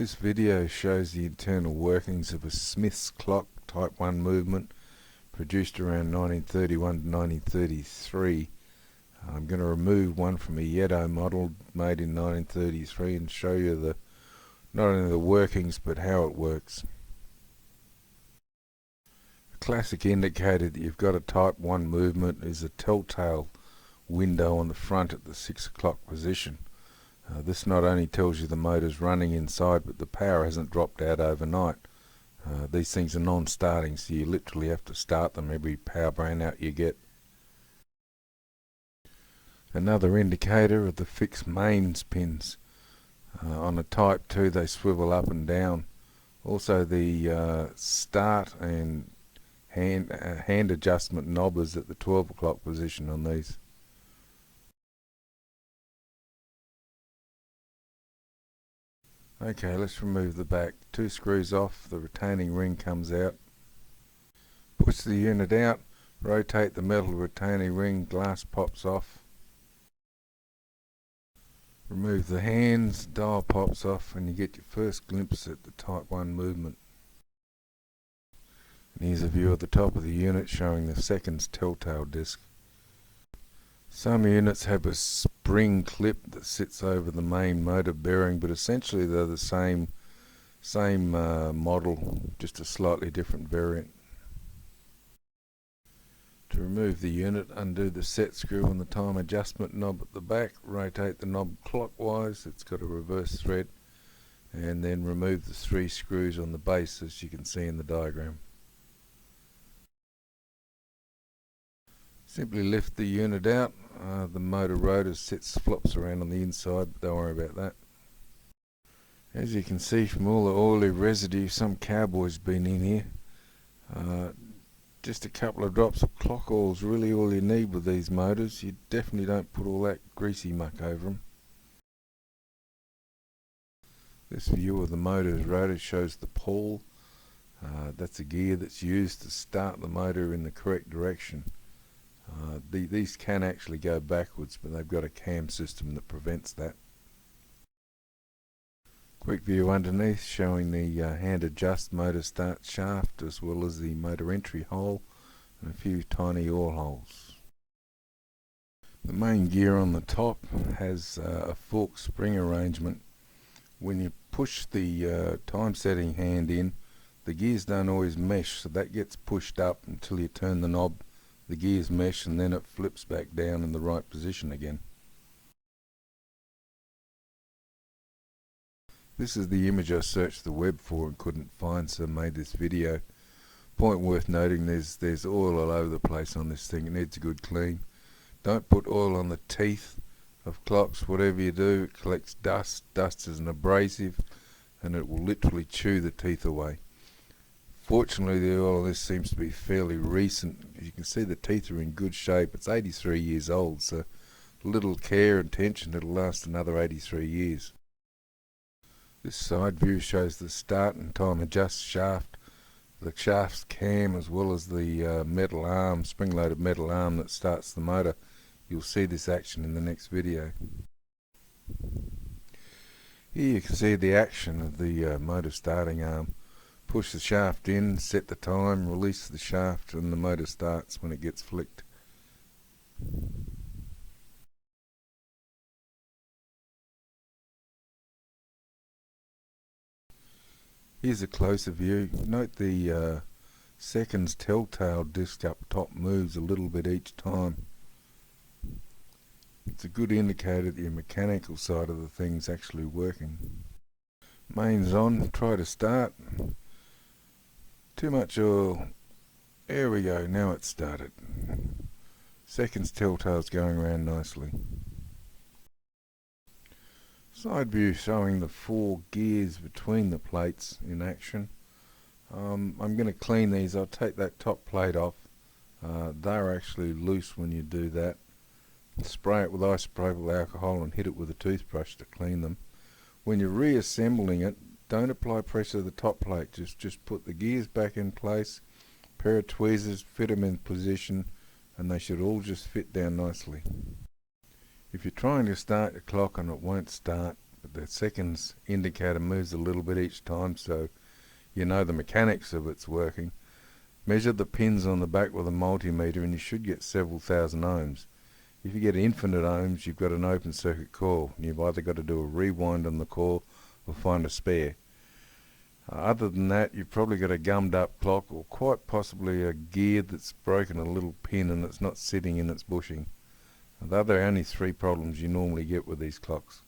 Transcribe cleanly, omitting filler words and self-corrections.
This video shows the internal workings of a Smith's clock Type 1 movement produced around 1931 to 1933. I'm going to remove one from a Yeddo model made in 1933 and show you not only the workings but how it works. A classic indicator that you've got a Type 1 movement is a telltale window on the front at the 6 o'clock position. This not only tells you the motor's running inside, but the power hasn't dropped out overnight. These things are non-starting, so you literally have to start them every power brownout you get. Another indicator are the fixed mains pins. On a Type 2 they swivel up and down. Also the start and hand adjustment knob is at the 12 o'clock position on these. Okay, let's remove the back. 2 screws off, the retaining ring comes out. Push the unit out, rotate the metal retaining ring, glass pops off. Remove the hands, dial pops off, and you get your first glimpse at the Type 1 movement. And here's a view at the top of the unit showing the seconds telltale disc. Some units have a spring clip that sits over the main motor bearing, but essentially they're the same model, just a slightly different variant. To remove the unit, undo the set screw on the time adjustment knob at the back, rotate the knob clockwise, it's got a reverse thread, and then remove the 3 screws on the base as you can see in the diagram. Simply lift the unit out. The motor rotor flops around on the inside, but don't worry about that. As you can see from all the oily residue, some cowboy's been in here. Just a couple of drops of clock oil is really all you need with these motors. You definitely don't put all that greasy muck over them. This view of the motor's rotor shows the pawl. That's a gear that's used to start the motor in the correct direction. These can actually go backwards, but they've got a cam system that prevents that. Quick view underneath showing the hand adjust motor start shaft as well as the motor entry hole and a few tiny oil holes. The main gear on the top has a fork spring arrangement. When you push the time setting hand in, the gears don't always mesh, so that gets pushed up until you turn the knob. The gears mesh and then it flips back down in the right position again. This is the image I searched the web for and couldn't find, so I made this video. Point worth noting, there's oil all over the place on this thing. It needs a good clean. Don't put oil on the teeth of clocks. Whatever you do, it collects dust. Dust is an abrasive and it will literally chew the teeth away. Fortunately, the oil on this seems to be fairly recent. As you can see, the teeth are in good shape. It's 83 years old, so little care and attention, it'll last another 83 years. This side view shows the start and time adjust shaft, the shaft's cam, as well as the metal arm, spring-loaded metal arm that starts the motor. You'll see this action in the next video. Here you can see the action of the motor starting arm. Push the shaft in, set the time, release the shaft, and the motor starts when it gets flicked. Here's a closer view. Note the seconds telltale disc up top moves a little bit each time. It's a good indicator that your mechanical side of the thing's actually working. Mains on, try to start. Too much oil. There we go, now it's started. Seconds telltale's going around nicely. Side view showing the 4 gears between the plates in action. I'm going to clean these. I'll take that top plate off. They're actually loose when you do that. Spray it with isopropyl alcohol and hit it with a toothbrush to clean them. When you're reassembling it, don't apply pressure to the top plate. Just put the gears back in place, pair of tweezers, fit them in position, and they should all just fit down nicely. If you're trying to start your clock and it won't start, but the seconds indicator moves a little bit each time, so you know the mechanics of it's working. Measure the pins on the back with a multimeter and you should get several thousand ohms. If you get infinite ohms, you've got an open circuit coil, and you've either got to do a rewind on the coil or find a spare. Other than that, you've probably got a gummed up clock, or quite possibly a gear that's broken a little pin and it's not sitting in its bushing. They're the only three problems you normally get with these clocks.